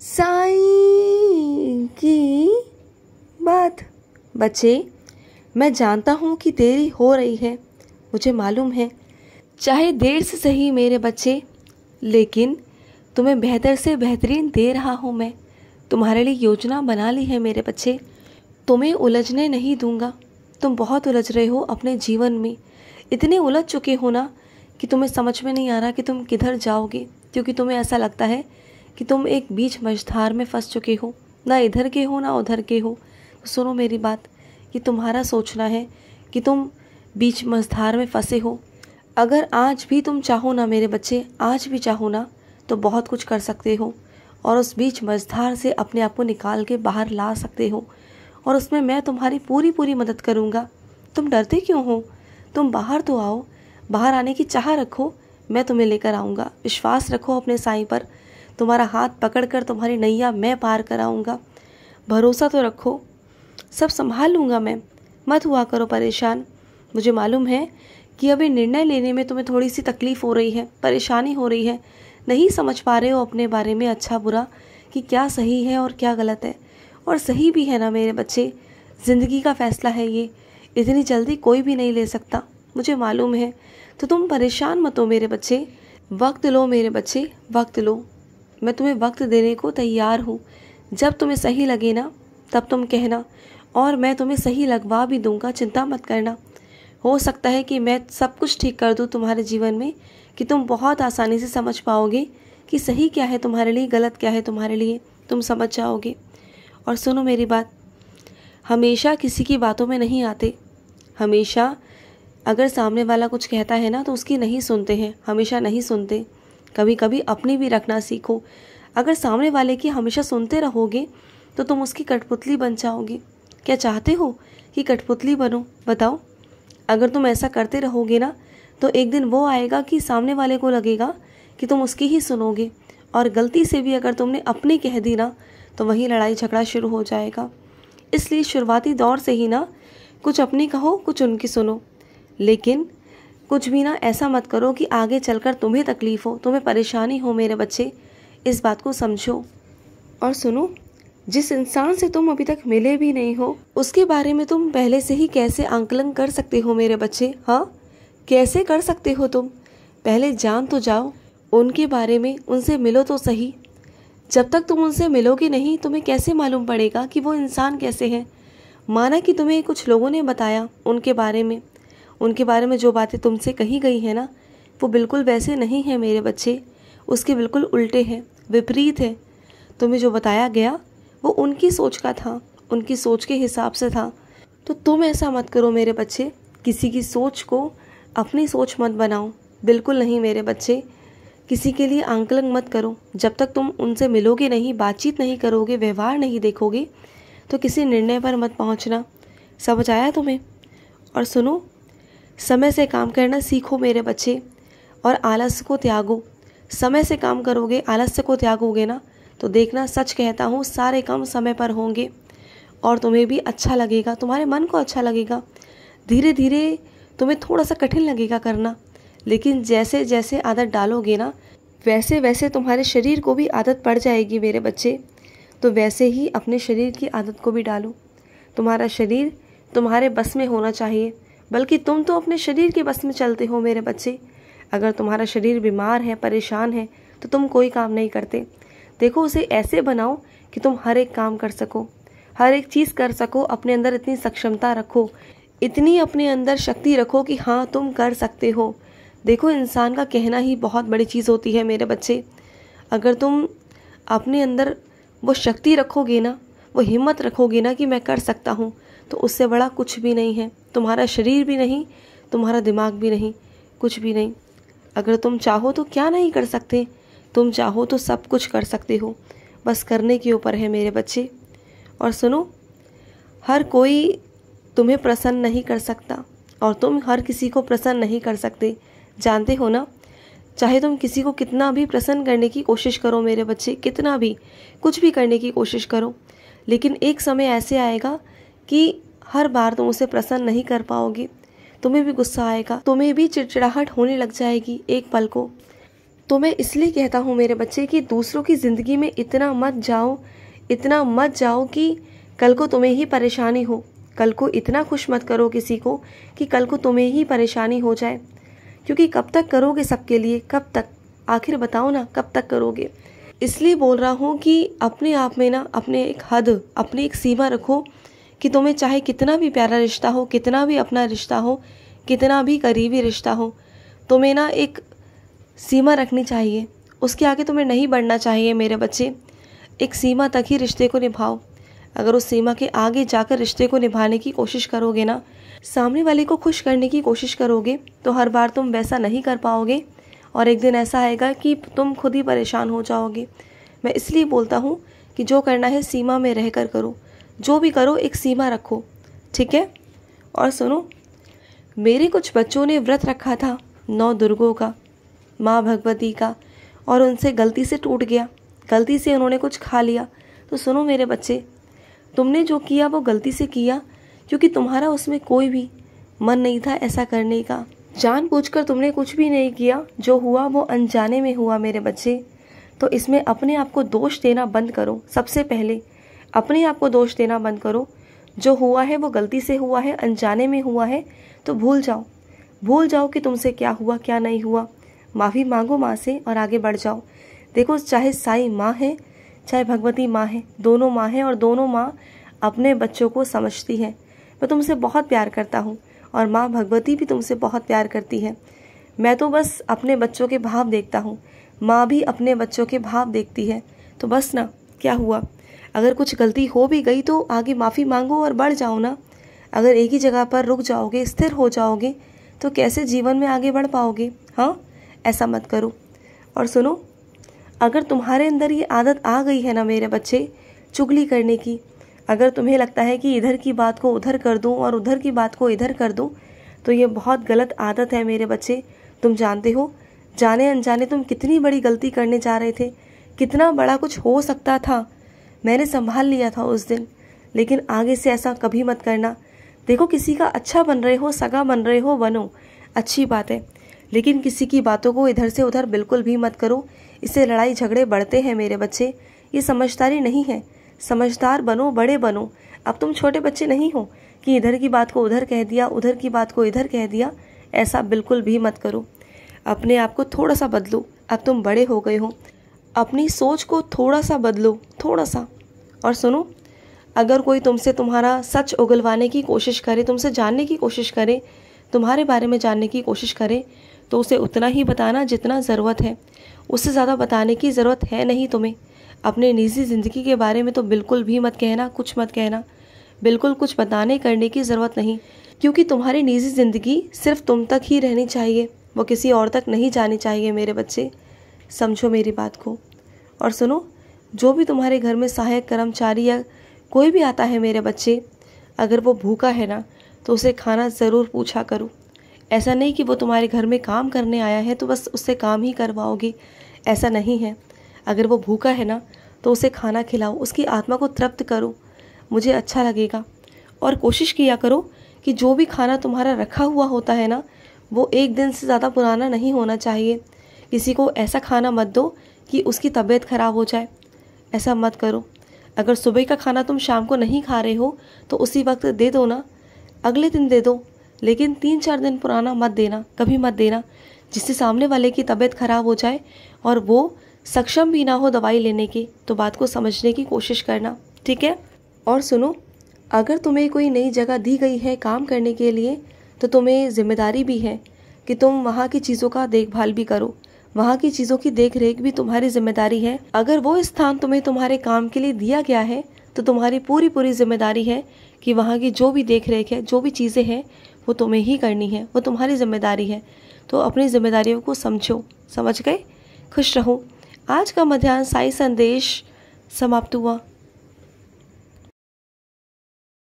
साईं की बात। बच्चे, मैं जानता हूँ कि देरी हो रही है, मुझे मालूम है, चाहे देर से सही मेरे बच्चे, लेकिन तुम्हें बेहतर से बेहतरीन दे रहा हूँ मैं। तुम्हारे लिए योजना बना ली है मेरे बच्चे, तुम्हें उलझने नहीं दूंगा। तुम बहुत उलझ रहे हो अपने जीवन में, इतने उलझ चुके हो ना कि तुम्हें समझ में नहीं आ रहा कि तुम किधर जाओगे, क्योंकि तुम्हें ऐसा लगता है कि तुम एक बीच मझधार में फंस चुके हो, ना इधर के हो ना उधर के हो। तो सुनो मेरी बात, कि तुम्हारा सोचना है कि तुम बीच मझधार में फंसे हो। अगर आज भी तुम चाहो ना मेरे बच्चे, आज भी चाहो ना, तो बहुत कुछ कर सकते हो और उस बीच मझधार से अपने आप को निकाल के बाहर ला सकते हो, और उसमें मैं तुम्हारी पूरी पूरी मदद करूँगा। तुम डरते क्यों हो? तुम बाहर तो आओ, बाहर आने की चाह रखो, मैं तुम्हें लेकर आऊँगा। विश्वास रखो अपने साईं पर, तुम्हारा हाथ पकड़कर तुम्हारी नैया मैं पार कराऊँगा। भरोसा तो रखो, सब संभाल लूँगा मैं, मत हुआ करो परेशान। मुझे मालूम है कि अभी निर्णय लेने में तुम्हें थोड़ी सी तकलीफ़ हो रही है, परेशानी हो रही है, नहीं समझ पा रहे हो अपने बारे में अच्छा बुरा कि क्या सही है और क्या गलत है। और सही भी है ना मेरे बच्चे, ज़िंदगी का फ़ैसला है ये, इतनी जल्दी कोई भी नहीं ले सकता, मुझे मालूम है। तो तुम परेशान मत हो मेरे बच्चे, वक्त लो मेरे बच्चे, वक्त लो। मैं तुम्हें वक्त देने को तैयार हूँ। जब तुम्हें सही लगे ना तब तुम कहना, और मैं तुम्हें सही लगवा भी दूंगा, चिंता मत करना। हो सकता है कि मैं सब कुछ ठीक कर दूँ तुम्हारे जीवन में, कि तुम बहुत आसानी से समझ पाओगे कि सही क्या है तुम्हारे लिए, गलत क्या है तुम्हारे लिए, तुम समझ जाओगे। और सुनो मेरी बात, हमेशा किसी की बातों में नहीं आते। हमेशा अगर सामने वाला कुछ कहता है ना तो उसकी नहीं सुनते हैं, हमेशा नहीं सुनते। कभी कभी अपनी भी रखना सीखो। अगर सामने वाले की हमेशा सुनते रहोगे तो तुम उसकी कठपुतली बन जाओगे। क्या चाहते हो कि कठपुतली बनो? बताओ। अगर तुम ऐसा करते रहोगे ना तो एक दिन वो आएगा कि सामने वाले को लगेगा कि तुम उसकी ही सुनोगे, और गलती से भी अगर तुमने अपनी कह दी ना तो वहीं लड़ाई झगड़ा शुरू हो जाएगा। इसलिए शुरुआती दौर से ही ना कुछ अपनी कहो, कुछ उनकी सुनो, लेकिन कुछ भी ना ऐसा मत करो कि आगे चलकर तुम्हें तकलीफ़ हो, तुम्हें परेशानी हो मेरे बच्चे। इस बात को समझो। और सुनो, जिस इंसान से तुम अभी तक मिले भी नहीं हो उसके बारे में तुम पहले से ही कैसे आंकलन कर सकते हो मेरे बच्चे? हाँ, कैसे कर सकते हो तुम? पहले जान तो जाओ उनके बारे में, उनसे मिलो तो सही। जब तक तुम उनसे मिलोगे नहीं तुम्हें कैसे मालूम पड़ेगा कि वो इंसान कैसे हैं? माना कि तुम्हें कुछ लोगों ने बताया उनके बारे में जो बातें तुमसे कही गई है ना, वो बिल्कुल वैसे नहीं है मेरे बच्चे, उसके बिल्कुल उल्टे हैं, विपरीत है। तुम्हें जो बताया गया वो उनकी सोच का था, उनकी सोच के हिसाब से था। तो तुम ऐसा मत करो मेरे बच्चे, किसी की सोच को अपनी सोच मत बनाओ, बिल्कुल नहीं मेरे बच्चे। किसी के लिए आंकलन मत करो। जब तक तुम उनसे मिलोगे नहीं, बातचीत नहीं करोगे, व्यवहार नहीं देखोगे, तो किसी निर्णय पर मत पहुंचना। समझ आया तुम्हें? और सुनो, समय से काम करना सीखो मेरे बच्चे, और आलस्य को त्यागो। समय से काम करोगे, आलस्य को त्यागोगे ना, तो देखना, सच कहता हूँ, सारे काम समय पर होंगे और तुम्हें भी अच्छा लगेगा, तुम्हारे मन को अच्छा लगेगा। धीरे धीरे तुम्हें थोड़ा सा कठिन लगेगा करना, लेकिन जैसे जैसे आदत डालोगे ना वैसे वैसे तुम्हारे शरीर को भी आदत पड़ जाएगी मेरे बच्चे। तो वैसे ही अपने शरीर की आदत को भी डालो। तुम्हारा शरीर तुम्हारे बस में होना चाहिए, बल्कि तुम तो अपने शरीर के बस में चलते हो मेरे बच्चे। अगर तुम्हारा शरीर बीमार है, परेशान है, तो तुम कोई काम नहीं करते। देखो, उसे ऐसे बनाओ कि तुम हर एक काम कर सको, हर एक चीज़ कर सको, अपने अंदर इतनी सक्षमता रखो, इतनी अपने अंदर शक्ति रखो कि हाँ तुम कर सकते हो। देखो, इंसान का कहना ही बहुत बड़ी चीज़ होती है मेरे बच्चे। अगर तुम अपने अंदर वो शक्ति रखोगे ना, वो हिम्मत रखोगे ना कि मैं कर सकता हूँ, तो उससे बड़ा कुछ भी नहीं है। तुम्हारा शरीर भी नहीं, तुम्हारा दिमाग भी नहीं, कुछ भी नहीं। अगर तुम चाहो तो क्या नहीं कर सकते? तुम चाहो तो सब कुछ कर सकते हो, बस करने के ऊपर है मेरे बच्चे। और सुनो, हर कोई तुम्हें प्रसन्न नहीं कर सकता और तुम हर किसी को प्रसन्न नहीं कर सकते, जानते हो ना। चाहे तुम किसी को कितना भी प्रसन्न करने की कोशिश करो मेरे बच्चे, कितना भी कुछ भी करने की कोशिश करो, लेकिन एक समय ऐसे आएगा कि हर बार तुम उसे प्रसन्न नहीं कर पाओगे। तुम्हें भी गुस्सा आएगा, तुम्हें भी चिड़चिड़ाहट होने लग जाएगी एक पल को। तो मैं इसलिए कहता हूँ मेरे बच्चे कि दूसरों की ज़िंदगी में इतना मत जाओ कि कल को तुम्हें ही परेशानी हो। कल को इतना खुश मत करो किसी को कि कल को तुम्हें ही परेशानी हो जाए, क्योंकि कब तक करोगे सबके लिए, कब तक, आखिर बताओ ना, कब तक करोगे। इसलिए बोल रहा हूँ कि अपने आप में ना अपने एक हद, अपनी एक सीमा रखो कि तुम्हें चाहे कितना भी प्यारा रिश्ता हो, कितना भी अपना रिश्ता हो, कितना भी करीबी रिश्ता हो, तुम्हें ना एक सीमा रखनी चाहिए। उसके आगे तुम्हें नहीं बढ़ना चाहिए मेरे बच्चे। एक सीमा तक ही रिश्ते को निभाओ। अगर उस सीमा के आगे जाकर रिश्ते को निभाने की कोशिश करोगे ना, सामने वाले को खुश करने की कोशिश करोगे, तो हर बार तुम वैसा नहीं कर पाओगे और एक दिन ऐसा आएगा कि तुम खुद ही परेशान हो जाओगे। मैं इसलिए बोलता हूँ कि जो करना है सीमा में रहकर करो। जो भी करो एक सीमा रखो, ठीक है। और सुनो, मेरे कुछ बच्चों ने व्रत रखा था 9 दुर्गों का, माँ भगवती का, और उनसे गलती से टूट गया, गलती से उन्होंने कुछ खा लिया। तो सुनो मेरे बच्चे, तुमने जो किया वो गलती से किया, क्योंकि तुम्हारा उसमें कोई भी मन नहीं था ऐसा करने का। जानबूझकर तुमने कुछ भी नहीं किया, जो हुआ वो अनजाने में हुआ मेरे बच्चे। तो इसमें अपने आप को दोष देना बंद करो। सबसे पहले अपने आप को दोष देना बंद करो। जो हुआ है वो गलती से हुआ है, अनजाने में हुआ है, तो भूल जाओ कि तुमसे क्या हुआ क्या नहीं हुआ। माफ़ी मांगो माँ से और आगे बढ़ जाओ। देखो, चाहे साईं माँ है, चाहे भगवती माँ है, दोनों माँ हैं और दोनों माँ अपने बच्चों को समझती है। मैं तुमसे बहुत प्यार करता हूँ और माँ भगवती भी तुमसे बहुत प्यार करती है। मैं तो बस अपने बच्चों के भाव देखता हूँ, माँ भी अपने बच्चों के भाव देखती है। तो बस ना, क्या हुआ, अगर कुछ गलती हो भी गई तो आगे माफ़ी मांगो और बढ़ जाओ ना। अगर एक ही जगह पर रुक जाओगे, स्थिर हो जाओगे, तो कैसे जीवन में आगे बढ़ पाओगे। हाँ, ऐसा मत करो। और सुनो, अगर तुम्हारे अंदर ये आदत आ गई है ना मेरे बच्चे, चुगली करने की, अगर तुम्हें लगता है कि इधर की बात को उधर कर दूं और उधर की बात को इधर कर दूं, तो ये बहुत गलत आदत है मेरे बच्चे। तुम जानते हो, जाने अनजाने तुम कितनी बड़ी गलती करने जा रहे थे, कितना बड़ा कुछ हो सकता था। मैंने संभाल लिया था उस दिन, लेकिन आगे से ऐसा कभी मत करना। देखो, किसी का अच्छा बन रहे हो, सगा बन रहे हो, बनो, अच्छी बात है, लेकिन किसी की बातों को इधर से उधर बिल्कुल भी मत करो। इससे लड़ाई झगड़े बढ़ते हैं मेरे बच्चे। ये समझदारी नहीं है। समझदार बनो, बड़े बनो। अब तुम छोटे बच्चे नहीं हो कि इधर की बात को उधर कह दिया, उधर की बात को इधर कह दिया। ऐसा बिल्कुल भी मत करो। अपने आप को थोड़ा सा बदलो। अब तुम बड़े हो गए हो, अपनी सोच को थोड़ा सा बदलो, थोड़ा सा। और सुनो, अगर कोई तुमसे तुम्हारा सच उगलवाने की कोशिश करे, तुमसे जानने की कोशिश करे, तुम्हारे बारे में जानने की कोशिश करे, तो उसे उतना ही बताना जितना ज़रूरत है। उससे ज़्यादा बताने की ज़रूरत है नहीं तुम्हें। अपने निजी ज़िंदगी के बारे में तो बिल्कुल भी मत कहना, कुछ मत कहना। बिल्कुल कुछ बताने करने की ज़रूरत नहीं, क्योंकि तुम्हारी निजी ज़िंदगी सिर्फ तुम तक ही रहनी चाहिए, वो किसी और तक नहीं जानी चाहिए मेरे बच्चे। समझो मेरी बात को। और सुनो, जो भी तुम्हारे घर में सहायक कर्मचारी या कोई भी आता है मेरे बच्चे, अगर वो भूखा है ना, तो उसे खाना ज़रूर पूछा करो। ऐसा नहीं कि वो तुम्हारे घर में काम करने आया है तो बस उससे काम ही करवाओगे, ऐसा नहीं है। अगर वो भूखा है ना, तो उसे खाना खिलाओ, उसकी आत्मा को तृप्त करो, मुझे अच्छा लगेगा। और कोशिश किया करो कि जो भी खाना तुम्हारा रखा हुआ होता है ना, वो 1 दिन से ज़्यादा पुराना नहीं होना चाहिए। किसी को ऐसा खाना मत दो कि उसकी तबीयत ख़राब हो जाए, ऐसा मत करो। अगर सुबह का खाना तुम शाम को नहीं खा रहे हो तो उसी वक्त दे दो ना, अगले दिन दे दो, लेकिन 3-4 दिन पुराना मत देना, कभी मत देना, जिससे सामने वाले की तबीयत ख़राब हो जाए और वो सक्षम भी ना हो दवाई लेने की। तो बात को समझने की कोशिश करना, ठीक है। और सुनो, अगर तुम्हें कोई नई जगह दी गई है काम करने के लिए, तो तुम्हें जिम्मेदारी भी है कि तुम वहाँ की चीज़ों का देखभाल भी करो। वहाँ की चीज़ों की देख रेख भी तुम्हारी जिम्मेदारी है। अगर वो स्थान तुम्हें तुम्हारे काम के लिए दिया गया है, तो तुम्हारी पूरी जिम्मेदारी है कि वहाँ की जो भी देख रेख है, जो भी चीज़ें हैं, वो तुम्हें ही करनी है, वो तुम्हारी जिम्मेदारी है। तो अपनी जिम्मेदारियों को समझो, समझ गए। खुश रहो। आज का मध्याह्न साई संदेश समाप्त हुआ।